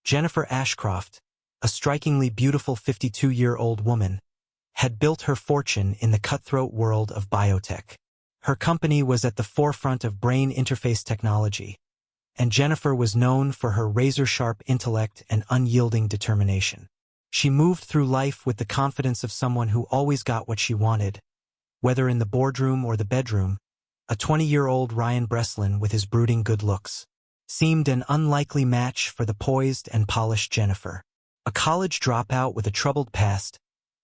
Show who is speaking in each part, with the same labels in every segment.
Speaker 1: Jennifer Ashcroft, a strikingly beautiful 52-year-old woman, had built her fortune in the cutthroat world of biotech. Her company was at the forefront of brain interface technology, and Jennifer was known for her razor-sharp intellect and unyielding determination. She moved through life with the confidence of someone who always got what she wanted, whether in the boardroom or the bedroom. A 20-year-old Ryan Breslin, with his brooding good looks, seemed an unlikely match for the poised and polished Jennifer. A college dropout with a troubled past,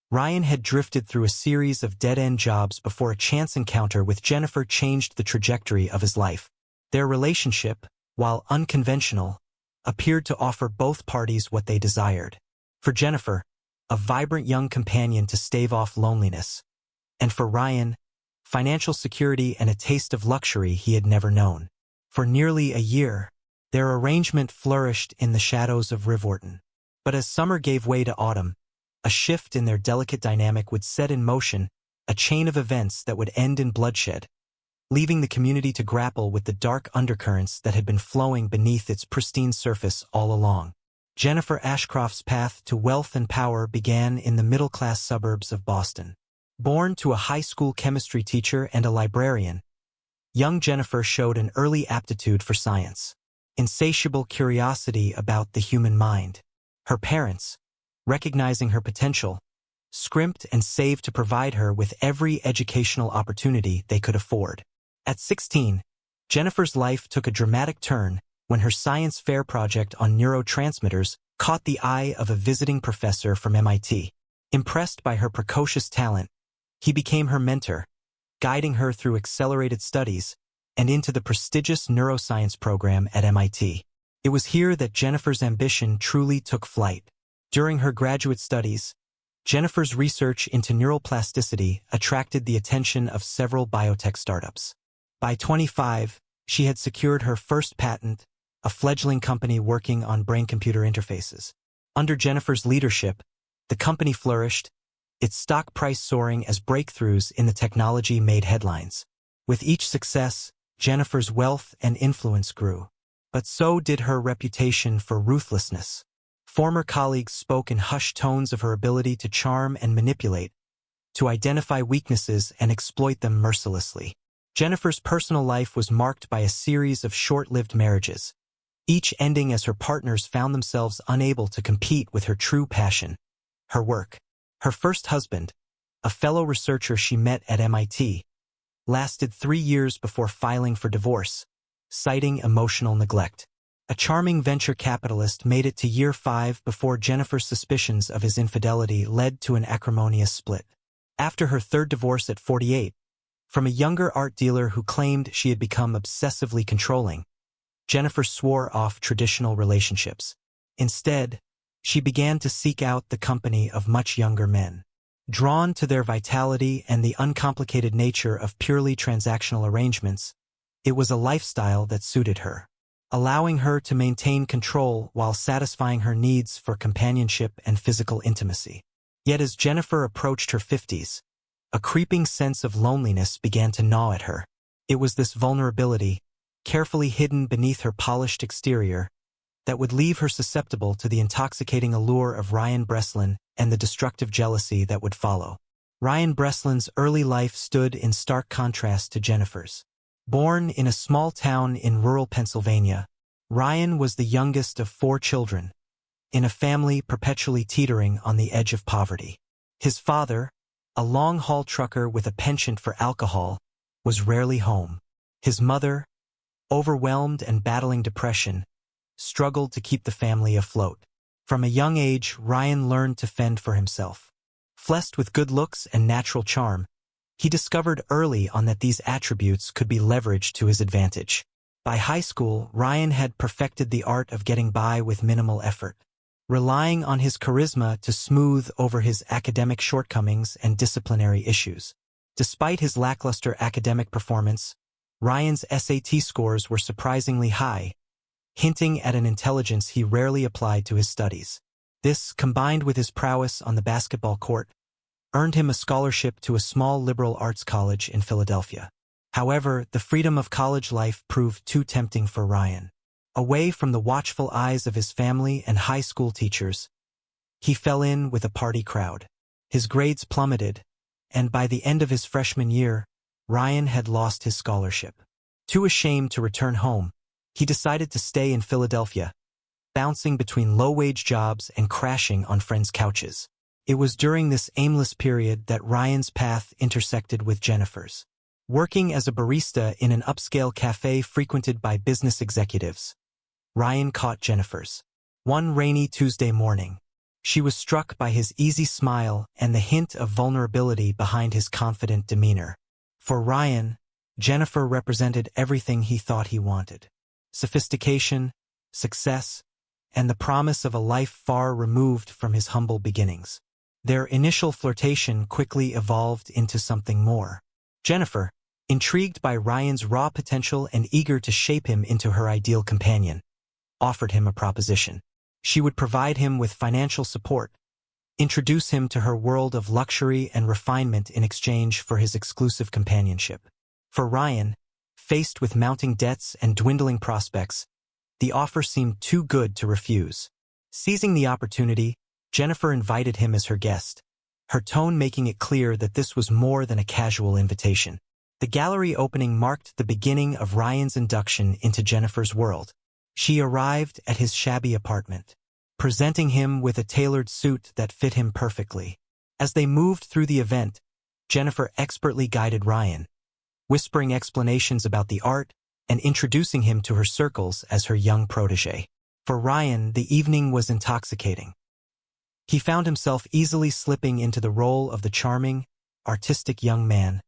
Speaker 1: Ryan had drifted through a series of dead-end jobs before a chance encounter with Jennifer changed the trajectory of his life. Their relationship, while unconventional, appeared to offer both parties what they desired. For Jennifer, a vibrant young companion to stave off loneliness, and for Ryan, financial security and a taste of luxury he had never known. For nearly a year, their arrangement flourished in the shadows of Rivorton. But as summer gave way to autumn, a shift in their delicate dynamic would set in motion a chain of events that would end in bloodshed, leaving the community to grapple with the dark undercurrents that had been flowing beneath its pristine surface all along. Jennifer Ashcroft's path to wealth and power began in the middle-class suburbs of Boston. Born to a high school chemistry teacher and a librarian, young Jennifer showed an early aptitude for science, insatiable curiosity about the human mind. Her parents, recognizing her potential, scrimped and saved to provide her with every educational opportunity they could afford. At 16, Jennifer's life took a dramatic turn when her science fair project on neurotransmitters caught the eye of a visiting professor from MIT. Impressed by her precocious talent, he became her mentor, guiding her through accelerated studies and into the prestigious neuroscience program at MIT. It was here that Jennifer's ambition truly took flight. During her graduate studies, Jennifer's research into neuroplasticity attracted the attention of several biotech startups. By 25, she had secured her first patent, a fledgling company working on brain-computer interfaces. Under Jennifer's leadership, the company flourished, its stock price soaring as breakthroughs in the technology made headlines. With each success, Jennifer's wealth and influence grew. But so did her reputation for ruthlessness. Former colleagues spoke in hushed tones of her ability to charm and manipulate, to identify weaknesses and exploit them mercilessly. Jennifer's personal life was marked by a series of short-lived marriages, each ending as her partners found themselves unable to compete with her true passion, her work. Her first husband, a fellow researcher she met at MIT, lasted 3 years before filing for divorce, citing emotional neglect. A charming venture capitalist made it to year 5 before Jennifer's suspicions of his infidelity led to an acrimonious split. After her third divorce at 48, from a younger art dealer who claimed she had become obsessively controlling, Jennifer swore off traditional relationships. Instead, she began to seek out the company of much younger men. Drawn to their vitality and the uncomplicated nature of purely transactional arrangements, it was a lifestyle that suited her, allowing her to maintain control while satisfying her needs for companionship and physical intimacy. Yet as Jennifer approached her 50s, a creeping sense of loneliness began to gnaw at her. It was this vulnerability, carefully hidden beneath her polished exterior, that would leave her susceptible to the intoxicating allure of Ryan Breslin and the destructive jealousy that would follow. Ryan Breslin's early life stood in stark contrast to Jennifer's. Born in a small town in rural Pennsylvania, Ryan was the youngest of 4 children, in a family perpetually teetering on the edge of poverty. His father, a long-haul trucker with a penchant for alcohol, was rarely home. His mother, overwhelmed and battling depression, struggled to keep the family afloat. From a young age, Ryan learned to fend for himself. Blessed with good looks and natural charm, he discovered early on that these attributes could be leveraged to his advantage. By high school, Ryan had perfected the art of getting by with minimal effort, relying on his charisma to smooth over his academic shortcomings and disciplinary issues. Despite his lackluster academic performance, Ryan's SAT scores were surprisingly high, hinting at an intelligence he rarely applied to his studies. This, combined with his prowess on the basketball court, earned him a scholarship to a small liberal arts college in Philadelphia. However, the freedom of college life proved too tempting for Ryan. Away from the watchful eyes of his family and high school teachers, he fell in with a party crowd. His grades plummeted, and by the end of his freshman year, Ryan had lost his scholarship. Too ashamed to return home, he decided to stay in Philadelphia, bouncing between low-wage jobs and crashing on friends' couches. It was during this aimless period that Ryan's path intersected with Jennifer's. Working as a barista in an upscale cafe frequented by business executives, Ryan caught Jennifer's. One rainy Tuesday morning, she was struck by his easy smile and the hint of vulnerability behind his confident demeanor. For Ryan, Jennifer represented everything he thought he wanted: sophistication, success, and the promise of a life far removed from his humble beginnings. Their initial flirtation quickly evolved into something more. Jennifer, intrigued by Ryan's raw potential and eager to shape him into her ideal companion, offered him a proposition. She would provide him with financial support, introduce him to her world of luxury and refinement in exchange for his exclusive companionship. For Ryan, faced with mounting debts and dwindling prospects, the offer seemed too good to refuse. Seizing the opportunity, Jennifer invited him as her guest, her tone making it clear that this was more than a casual invitation. The gallery opening marked the beginning of Ryan's induction into Jennifer's world. She arrived at his shabby apartment, presenting him with a tailored suit that fit him perfectly. As they moved through the event, Jennifer expertly guided Ryan, whispering explanations about the art and introducing him to her circles as her young protege. For Ryan, the evening was intoxicating. He found himself easily slipping into the role of the charming, artistic young man,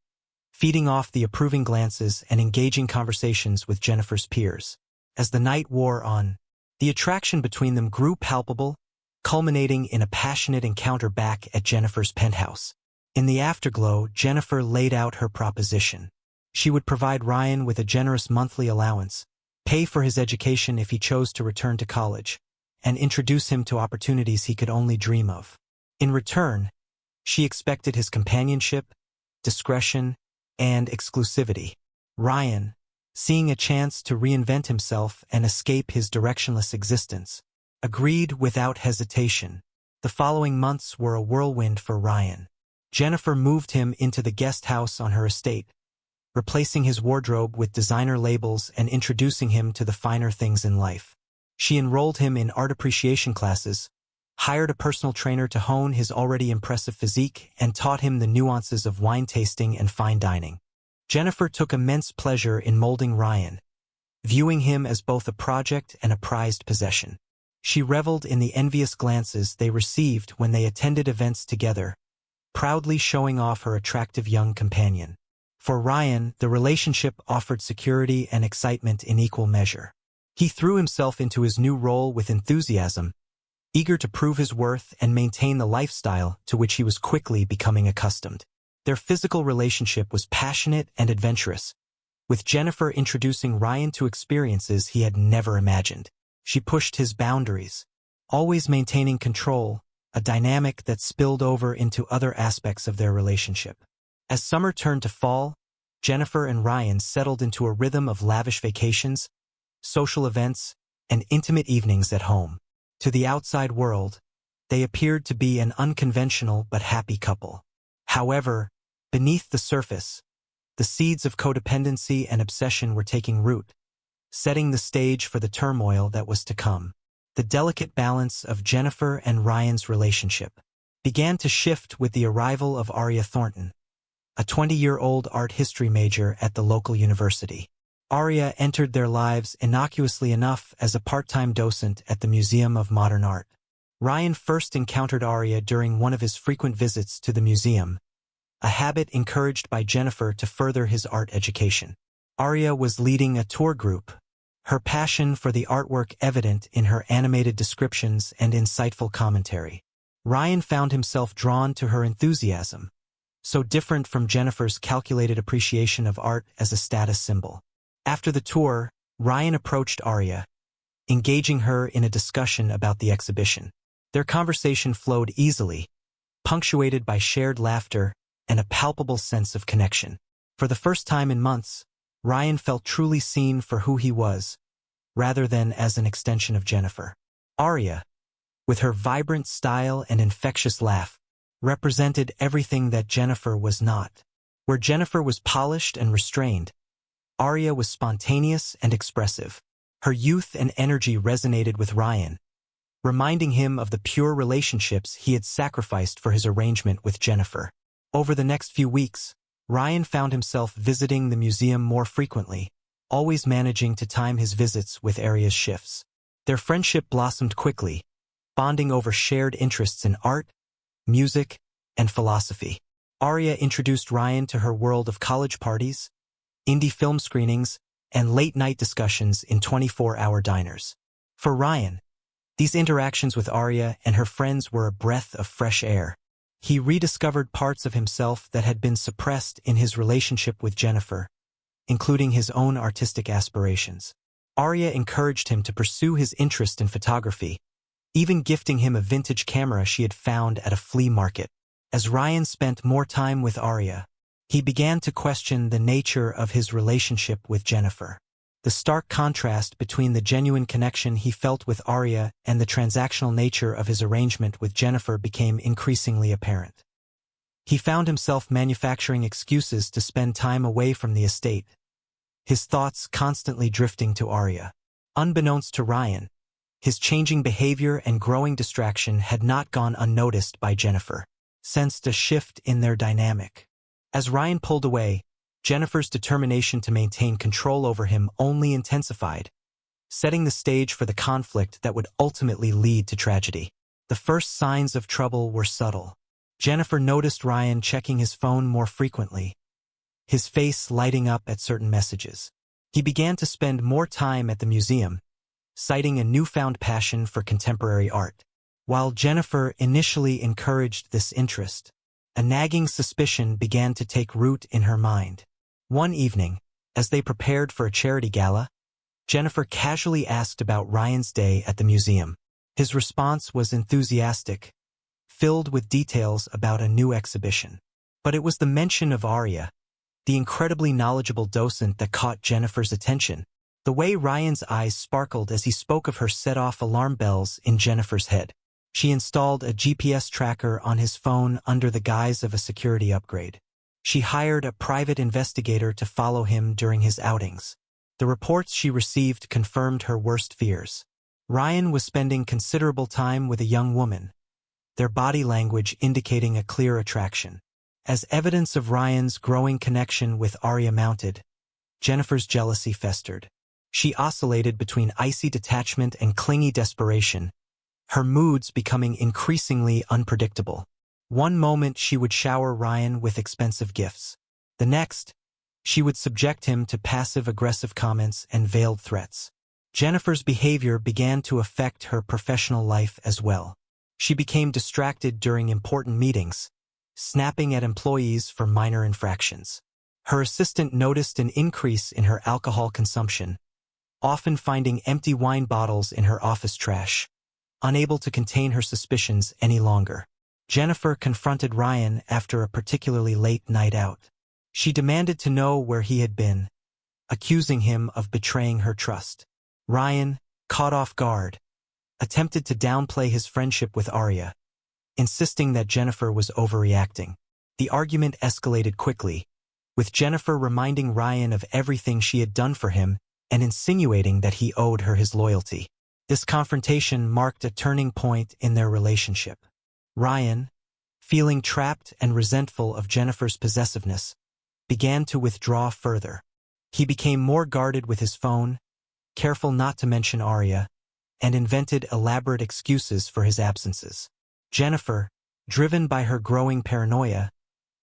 Speaker 1: feeding off the approving glances and engaging conversations with Jennifer's peers. As the night wore on, the attraction between them grew palpable, culminating in a passionate encounter back at Jennifer's penthouse. In the afterglow, Jennifer laid out her proposition. She would provide Ryan with a generous monthly allowance, pay for his education if he chose to return to college, and introduce him to opportunities he could only dream of. In return, she expected his companionship, discretion, and exclusivity. Ryan, seeing a chance to reinvent himself and escape his directionless existence, agreed without hesitation. The following months were a whirlwind for Ryan. Jennifer moved him into the guest house on her estate, replacing his wardrobe with designer labels and introducing him to the finer things in life. She enrolled him in art appreciation classes, hired a personal trainer to hone his already impressive physique, and taught him the nuances of wine tasting and fine dining. Jennifer took immense pleasure in molding Ryan, viewing him as both a project and a prized possession. She reveled in the envious glances they received when they attended events together, proudly showing off her attractive young companion. For Ryan, the relationship offered security and excitement in equal measure. He threw himself into his new role with enthusiasm, eager to prove his worth and maintain the lifestyle to which he was quickly becoming accustomed. Their physical relationship was passionate and adventurous, with Jennifer introducing Ryan to experiences he had never imagined. She pushed his boundaries, always maintaining control, a dynamic that spilled over into other aspects of their relationship. As summer turned to fall, Jennifer and Ryan settled into a rhythm of lavish vacations, social events, and intimate evenings at home. To the outside world, they appeared to be an unconventional but happy couple. However, beneath the surface, the seeds of codependency and obsession were taking root, setting the stage for the turmoil that was to come. The delicate balance of Jennifer and Ryan's relationship began to shift with the arrival of Aria Thornton, a 20-year-old art history major at the local university. Aria entered their lives innocuously enough as a part-time docent at the Museum of Modern Art. Ryan first encountered Aria during one of his frequent visits to the museum, a habit encouraged by Jennifer to further his art education. Aria was leading a tour group, her passion for the artwork evident in her animated descriptions and insightful commentary. Ryan found himself drawn to her enthusiasm, so different from Jennifer's calculated appreciation of art as a status symbol. After the tour, Ryan approached Aria, engaging her in a discussion about the exhibition. Their conversation flowed easily, punctuated by shared laughter and a palpable sense of connection. For the first time in months, Ryan felt truly seen for who he was, rather than as an extension of Jennifer. Arya, with her vibrant style and infectious laugh, represented everything that Jennifer was not. Where Jennifer was polished and restrained, Arya was spontaneous and expressive. Her youth and energy resonated with Ryan, reminding him of the pure relationships he had sacrificed for his arrangement with Jennifer. Over the next few weeks, Ryan found himself visiting the museum more frequently, always managing to time his visits with Arya's shifts. Their friendship blossomed quickly, bonding over shared interests in art, music, and philosophy. Arya introduced Ryan to her world of college parties, indie film screenings, and late-night discussions in 24-hour diners. For Ryan, these interactions with Arya and her friends were a breath of fresh air. He rediscovered parts of himself that had been suppressed in his relationship with Jennifer, including his own artistic aspirations. Arya encouraged him to pursue his interest in photography, even gifting him a vintage camera she had found at a flea market. As Ryan spent more time with Arya, he began to question the nature of his relationship with Jennifer. The stark contrast between the genuine connection he felt with Arya and the transactional nature of his arrangement with Jennifer became increasingly apparent. He found himself manufacturing excuses to spend time away from the estate, his thoughts constantly drifting to Arya. Unbeknownst to Ryan, his changing behavior and growing distraction had not gone unnoticed by Jennifer, sensed a shift in their dynamic. As Ryan pulled away, Jennifer's determination to maintain control over him only intensified, setting the stage for the conflict that would ultimately lead to tragedy. The first signs of trouble were subtle. Jennifer noticed Ryan checking his phone more frequently, his face lighting up at certain messages. He began to spend more time at the museum, citing a newfound passion for contemporary art. While Jennifer initially encouraged this interest, a nagging suspicion began to take root in her mind. One evening, as they prepared for a charity gala, Jennifer casually asked about Ryan's day at the museum. His response was enthusiastic, filled with details about a new exhibition. But it was the mention of Arya, the incredibly knowledgeable docent, that caught Jennifer's attention. The way Ryan's eyes sparkled as he spoke of her set off alarm bells in Jennifer's head. She installed a GPS tracker on his phone under the guise of a security upgrade. She hired a private investigator to follow him during his outings. The reports she received confirmed her worst fears. Ryan was spending considerable time with a young woman, their body language indicating a clear attraction. As evidence of Ryan's growing connection with Arya mounted, Jennifer's jealousy festered. She oscillated between icy detachment and clingy desperation, her moods becoming increasingly unpredictable. One moment she would shower Ryan with expensive gifts. The next, she would subject him to passive-aggressive comments and veiled threats. Jennifer's behavior began to affect her professional life as well. She became distracted during important meetings, snapping at employees for minor infractions. Her assistant noticed an increase in her alcohol consumption, often finding empty wine bottles in her office trash. Unable to contain her suspicions any longer, Jennifer confronted Ryan after a particularly late night out. She demanded to know where he had been, accusing him of betraying her trust. Ryan, caught off guard, attempted to downplay his friendship with Arya, insisting that Jennifer was overreacting. The argument escalated quickly, with Jennifer reminding Ryan of everything she had done for him and insinuating that he owed her his loyalty. This confrontation marked a turning point in their relationship. Ryan, feeling trapped and resentful of Jennifer's possessiveness, began to withdraw further. He became more guarded with his phone, careful not to mention Arya, and invented elaborate excuses for his absences. Jennifer, driven by her growing paranoia,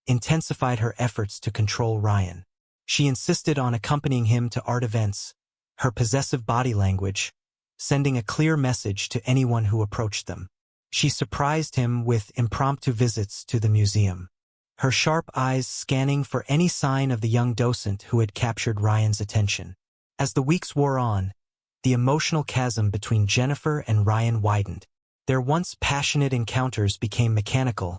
Speaker 1: intensified her efforts to control Ryan. She insisted on accompanying him to art events, her possessive body language sending a clear message to anyone who approached them. She surprised him with impromptu visits to the museum, her sharp eyes scanning for any sign of the young docent who had captured Ryan's attention. As the weeks wore on, the emotional chasm between Jennifer and Ryan widened. Their once passionate encounters became mechanical,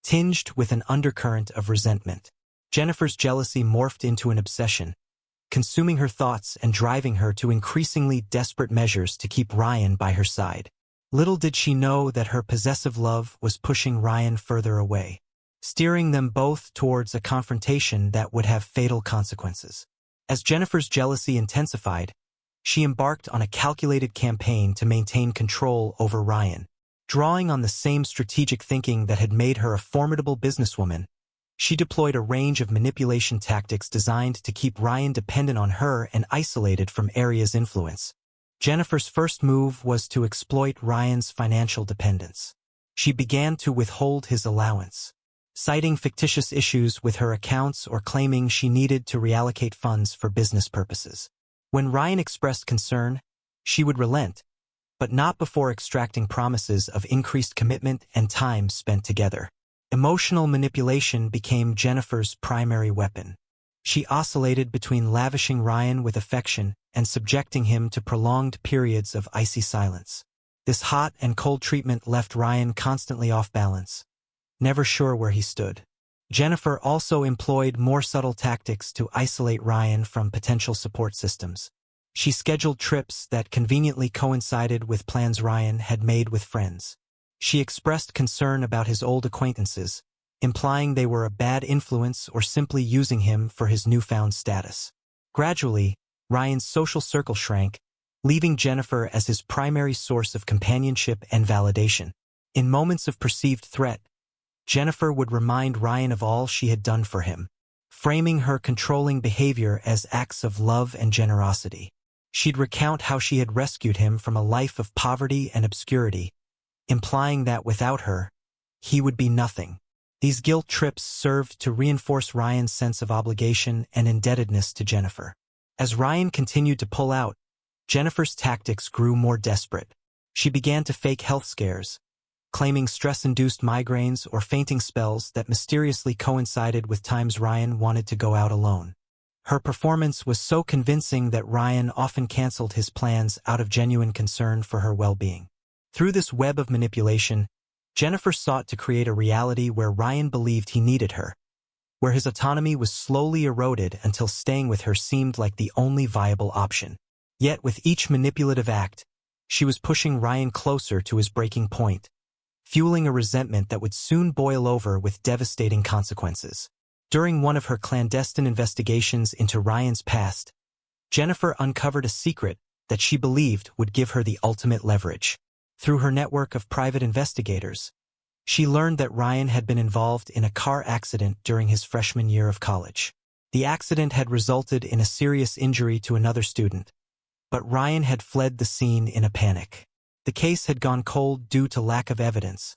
Speaker 1: tinged with an undercurrent of resentment. Jennifer's jealousy morphed into an obsession, consuming her thoughts and driving her to increasingly desperate measures to keep Ryan by her side. Little did she know that her possessive love was pushing Ryan further away, steering them both towards a confrontation that would have fatal consequences. As Jennifer's jealousy intensified, she embarked on a calculated campaign to maintain control over Ryan. Drawing on the same strategic thinking that had made her a formidable businesswoman, she deployed a range of manipulation tactics designed to keep Ryan dependent on her and isolated from Aria's influence. Jennifer's first move was to exploit Ryan's financial dependence. She began to withhold his allowance, citing fictitious issues with her accounts or claiming she needed to reallocate funds for business purposes. When Ryan expressed concern, she would relent, but not before extracting promises of increased commitment and time spent together. Emotional manipulation became Jennifer's primary weapon. She oscillated between lavishing Ryan with affection and subjecting him to prolonged periods of icy silence. This hot and cold treatment left Ryan constantly off balance, never sure where he stood. Jennifer also employed more subtle tactics to isolate Ryan from potential support systems. She scheduled trips that conveniently coincided with plans Ryan had made with friends. She expressed concern about his old acquaintances, implying they were a bad influence or simply using him for his newfound status. Gradually, Ryan's social circle shrank, leaving Jennifer as his primary source of companionship and validation. In moments of perceived threat, Jennifer would remind Ryan of all she had done for him, framing her controlling behavior as acts of love and generosity. She'd recount how she had rescued him from a life of poverty and obscurity, implying that without her, he would be nothing. These guilt trips served to reinforce Ryan's sense of obligation and indebtedness to Jennifer. As Ryan continued to pull out, Jennifer's tactics grew more desperate. She began to fake health scares, claiming stress-induced migraines or fainting spells that mysteriously coincided with times Ryan wanted to go out alone. Her performance was so convincing that Ryan often canceled his plans out of genuine concern for her well-being. Through this web of manipulation, Jennifer sought to create a reality where Ryan believed he needed her, where his autonomy was slowly eroded until staying with her seemed like the only viable option. Yet with each manipulative act, she was pushing Ryan closer to his breaking point, fueling a resentment that would soon boil over with devastating consequences. During one of her clandestine investigations into Ryan's past, Jennifer uncovered a secret that she believed would give her the ultimate leverage. Through her network of private investigators, she learned that Ryan had been involved in a car accident during his freshman year of college. The accident had resulted in a serious injury to another student, but Ryan had fled the scene in a panic. The case had gone cold due to lack of evidence,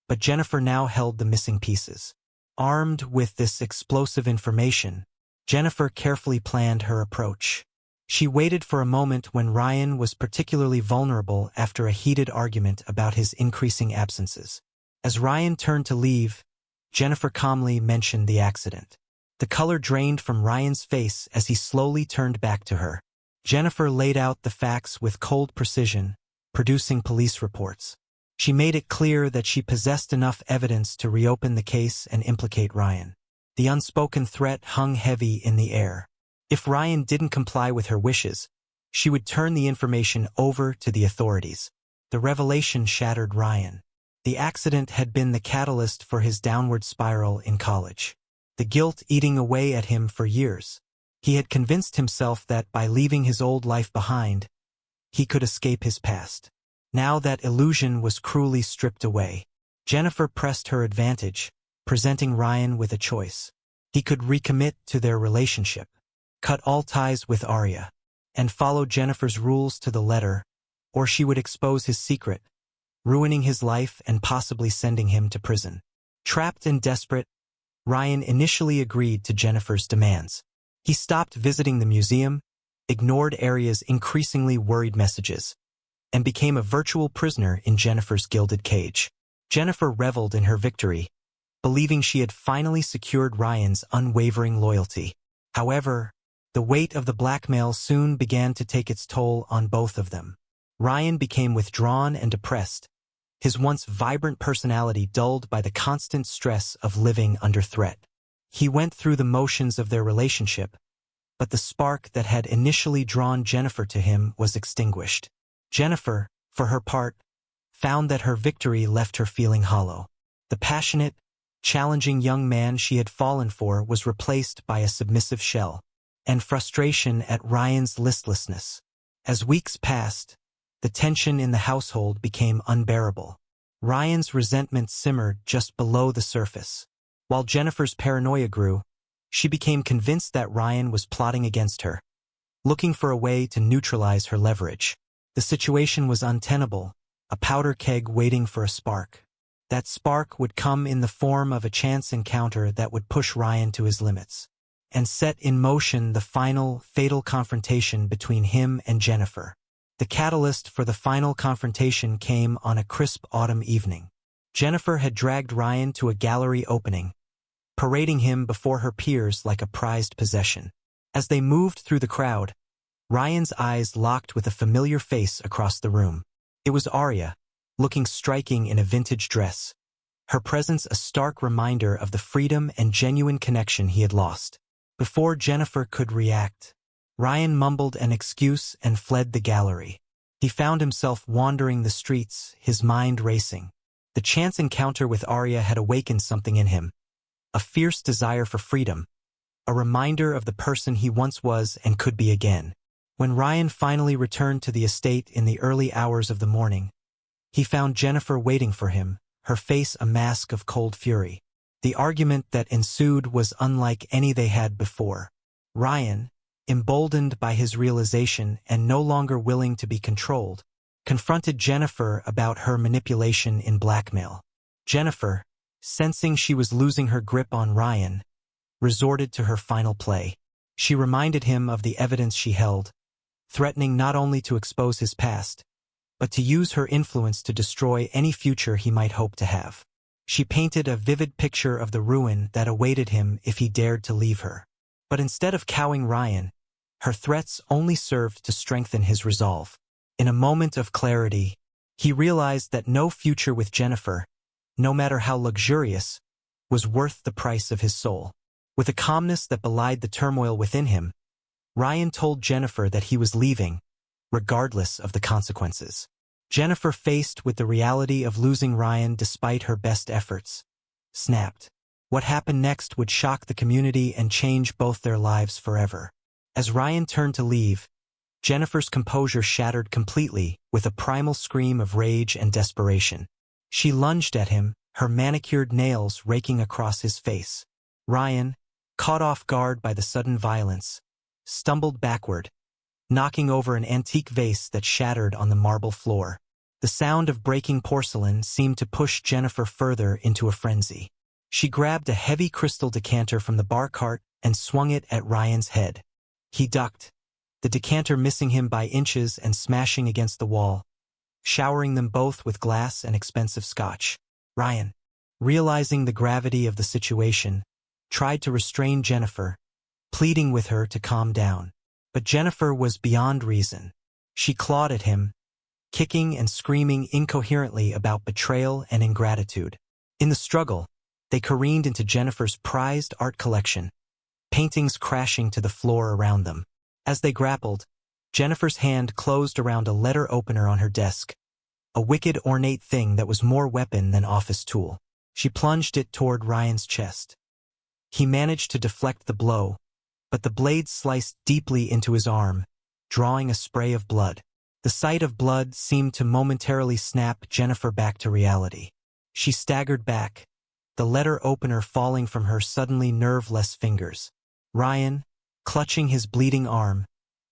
Speaker 1: but Jennifer now held the missing pieces. Armed with this explosive information, Jennifer carefully planned her approach. She waited for a moment when Ryan was particularly vulnerable after a heated argument about his increasing absences. As Ryan turned to leave, Jennifer calmly mentioned the accident. The color drained from Ryan's face as he slowly turned back to her. Jennifer laid out the facts with cold precision, producing police reports. She made it clear that she possessed enough evidence to reopen the case and implicate Ryan. The unspoken threat hung heavy in the air. If Ryan didn't comply with her wishes, she would turn the information over to the authorities. The revelation shattered Ryan. The accident had been the catalyst for his downward spiral in college, the guilt eating away at him for years. He had convinced himself that by leaving his old life behind, he could escape his past. Now that illusion was cruelly stripped away. Jennifer pressed her advantage, presenting Ryan with a choice. He could recommit to their relationship, cut all ties with Aria, and follow Jennifer's rules to the letter, or she would expose his secret, ruining his life and possibly sending him to prison. Trapped and desperate, Ryan initially agreed to Jennifer's demands. He stopped visiting the museum, ignored Aria's increasingly worried messages, and became a virtual prisoner in Jennifer's gilded cage. Jennifer reveled in her victory, believing she had finally secured Ryan's unwavering loyalty. However, the weight of the blackmail soon began to take its toll on both of them. Ryan became withdrawn and depressed, his once vibrant personality dulled by the constant stress of living under threat. He went through the motions of their relationship, but the spark that had initially drawn Jennifer to him was extinguished. Jennifer, for her part, found that her victory left her feeling hollow. The passionate, challenging young man she had fallen for was replaced by a submissive shell, and frustration at Ryan's listlessness. As weeks passed, the tension in the household became unbearable. Ryan's resentment simmered just below the surface. While Jennifer's paranoia grew, she became convinced that Ryan was plotting against her, looking for a way to neutralize her leverage. The situation was untenable, a powder keg waiting for a spark. That spark would come in the form of a chance encounter that would push Ryan to his limits, and set in motion the final, fatal confrontation between him and Jennifer. The catalyst for the final confrontation came on a crisp autumn evening. Jennifer had dragged Ryan to a gallery opening, parading him before her peers like a prized possession. As they moved through the crowd, Ryan's eyes locked with a familiar face across the room. It was Arya, looking striking in a vintage dress, her presence a stark reminder of the freedom and genuine connection he had lost. Before Jennifer could react, Ryan mumbled an excuse and fled the gallery. He found himself wandering the streets, his mind racing. The chance encounter with Arya had awakened something in him, a fierce desire for freedom, a reminder of the person he once was and could be again. When Ryan finally returned to the estate in the early hours of the morning, he found Jennifer waiting for him, her face a mask of cold fury. The argument that ensued was unlike any they had before. Ryan, emboldened by his realization and no longer willing to be controlled, confronted Jennifer about her manipulation in blackmail. Jennifer, sensing she was losing her grip on Ryan, resorted to her final play. She reminded him of the evidence she held, threatening not only to expose his past, but to use her influence to destroy any future he might hope to have. She painted a vivid picture of the ruin that awaited him if he dared to leave her. But instead of cowing Ryan, her threats only served to strengthen his resolve. In a moment of clarity, he realized that no future with Jennifer, no matter how luxurious, was worth the price of his soul. With a calmness that belied the turmoil within him, Ryan told Jennifer that he was leaving, regardless of the consequences. Jennifer, faced with the reality of losing Ryan despite her best efforts, snapped. What happened next would shock the community and change both their lives forever. As Ryan turned to leave, Jennifer's composure shattered completely with a primal scream of rage and desperation. She lunged at him, her manicured nails raking across his face. Ryan, caught off guard by the sudden violence, stumbled backward, knocking over an antique vase that shattered on the marble floor. The sound of breaking porcelain seemed to push Jennifer further into a frenzy. She grabbed a heavy crystal decanter from the bar cart and swung it at Ryan's head. He ducked, the decanter missing him by inches and smashing against the wall, showering them both with glass and expensive scotch. Ryan, realizing the gravity of the situation, tried to restrain Jennifer, pleading with her to calm down. But Jennifer was beyond reason. She clawed at him, kicking and screaming incoherently about betrayal and ingratitude. In the struggle, they careened into Jennifer's prized art collection, paintings crashing to the floor around them. As they grappled, Jennifer's hand closed around a letter opener on her desk, a wicked ornate thing that was more weapon than office tool. She plunged it toward Ryan's chest. He managed to deflect the blow, but the blade sliced deeply into his arm, drawing a spray of blood. The sight of blood seemed to momentarily snap Jennifer back to reality. She staggered back, the letter opener falling from her suddenly nerveless fingers. Ryan, clutching his bleeding arm,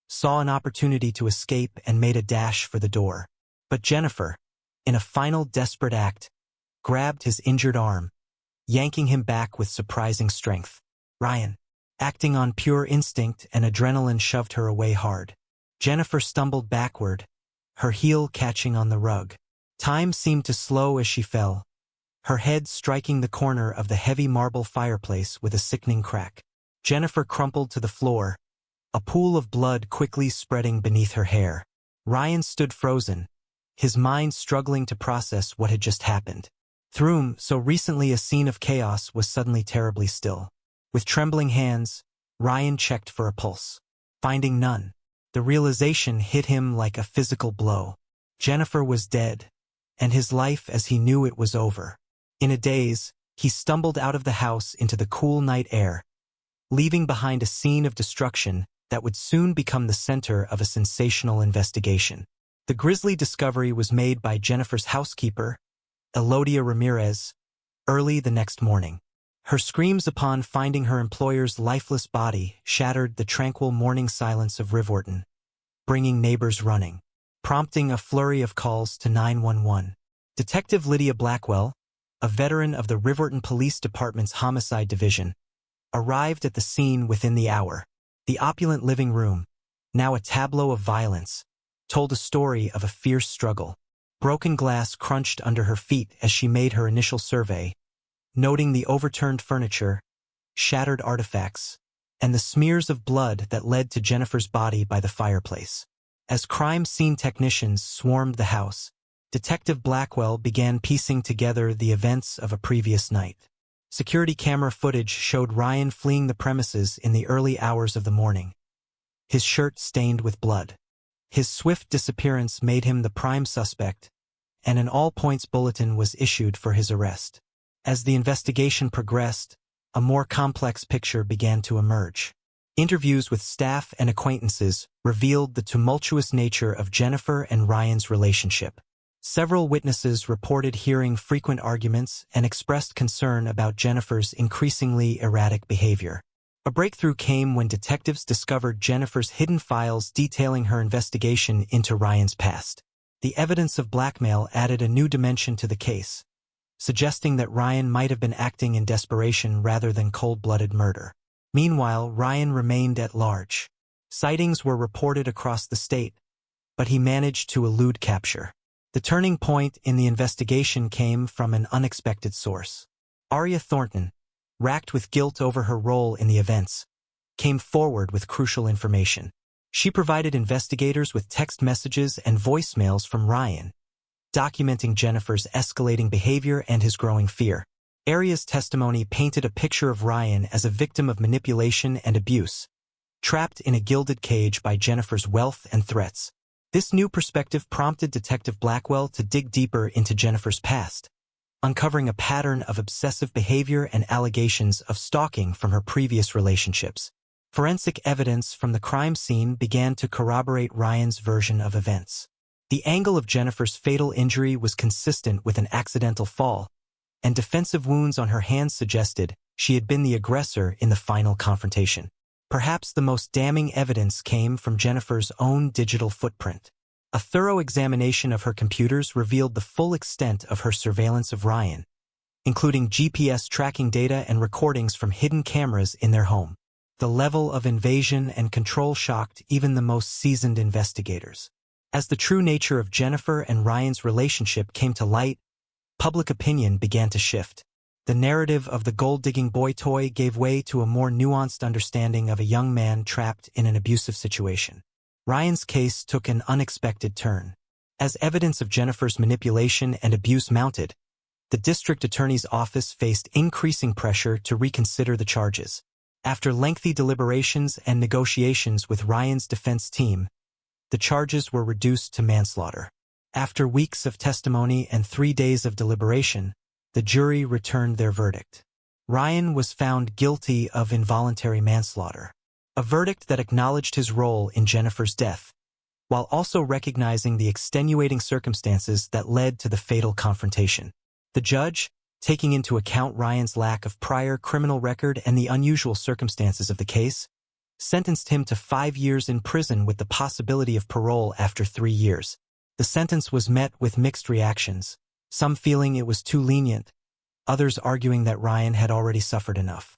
Speaker 1: saw an opportunity to escape and made a dash for the door. But Jennifer, in a final desperate act, grabbed his injured arm, yanking him back with surprising strength. Ryan, acting on pure instinct and adrenaline, shoved her away hard. Jennifer stumbled backward, her heel catching on the rug. Time seemed to slow as she fell, her head striking the corner of the heavy marble fireplace with a sickening crack. Jennifer crumpled to the floor, a pool of blood quickly spreading beneath her hair. Ryan stood frozen, his mind struggling to process what had just happened. Through him, so recently a scene of chaos was suddenly terribly still. With trembling hands, Ryan checked for a pulse. Finding none, the realization hit him like a physical blow. Jennifer was dead, and his life as he knew it was over. In a daze, he stumbled out of the house into the cool night air, leaving behind a scene of destruction that would soon become the center of a sensational investigation. The grisly discovery was made by Jennifer's housekeeper, Elodia Ramirez, early the next morning. Her screams upon finding her employer's lifeless body shattered the tranquil morning silence of Rivorton, bringing neighbors running, prompting a flurry of calls to 911. Detective Lydia Blackwell, a veteran of the Rivorton Police Department's Homicide Division, arrived at the scene within the hour. The opulent living room, now a tableau of violence, told a story of a fierce struggle. Broken glass crunched under her feet as she made her initial survey, noting the overturned furniture, shattered artifacts, and the smears of blood that led to Jennifer's body by the fireplace. As crime scene technicians swarmed the house, Detective Blackwell began piecing together the events of a previous night. Security camera footage showed Ryan fleeing the premises in the early hours of the morning, his shirt stained with blood. His swift disappearance made him the prime suspect, and an all-points bulletin was issued for his arrest. As the investigation progressed, a more complex picture began to emerge. Interviews with staff and acquaintances revealed the tumultuous nature of Jennifer and Ryan's relationship. Several witnesses reported hearing frequent arguments and expressed concern about Jennifer's increasingly erratic behavior. A breakthrough came when detectives discovered Jennifer's hidden files detailing her investigation into Ryan's past. The evidence of blackmail added a new dimension to the case, suggesting that Ryan might have been acting in desperation rather than cold-blooded murder. Meanwhile, Ryan remained at large. Sightings were reported across the state, but he managed to elude capture. The turning point in the investigation came from an unexpected source. Aria Thornton, racked with guilt over her role in the events, came forward with crucial information. She provided investigators with text messages and voicemails from Ryan, documenting Jennifer's escalating behavior and his growing fear. Aria's testimony painted a picture of Ryan as a victim of manipulation and abuse, trapped in a gilded cage by Jennifer's wealth and threats. This new perspective prompted Detective Blackwell to dig deeper into Jennifer's past, uncovering a pattern of obsessive behavior and allegations of stalking from her previous relationships. Forensic evidence from the crime scene began to corroborate Ryan's version of events. The angle of Jennifer's fatal injury was consistent with an accidental fall, and defensive wounds on her hands suggested she had been the aggressor in the final confrontation. Perhaps the most damning evidence came from Jennifer's own digital footprint. A thorough examination of her computers revealed the full extent of her surveillance of Ryan, including GPS tracking data and recordings from hidden cameras in their home. The level of invasion and control shocked even the most seasoned investigators. As the true nature of Jennifer and Ryan's relationship came to light, public opinion began to shift. The narrative of the gold-digging boy toy gave way to a more nuanced understanding of a young man trapped in an abusive situation. Ryan's case took an unexpected turn. As evidence of Jennifer's manipulation and abuse mounted, the district attorney's office faced increasing pressure to reconsider the charges. After lengthy deliberations and negotiations with Ryan's defense team, the charges were reduced to manslaughter. After weeks of testimony and 3 days of deliberation, the jury returned their verdict. Ryan was found guilty of involuntary manslaughter, a verdict that acknowledged his role in Jennifer's death, while also recognizing the extenuating circumstances that led to the fatal confrontation. The judge, taking into account Ryan's lack of prior criminal record and the unusual circumstances of the case, sentenced him to 5 years in prison with the possibility of parole after 3 years. The sentence was met with mixed reactions, some feeling it was too lenient, others arguing that Ryan had already suffered enough.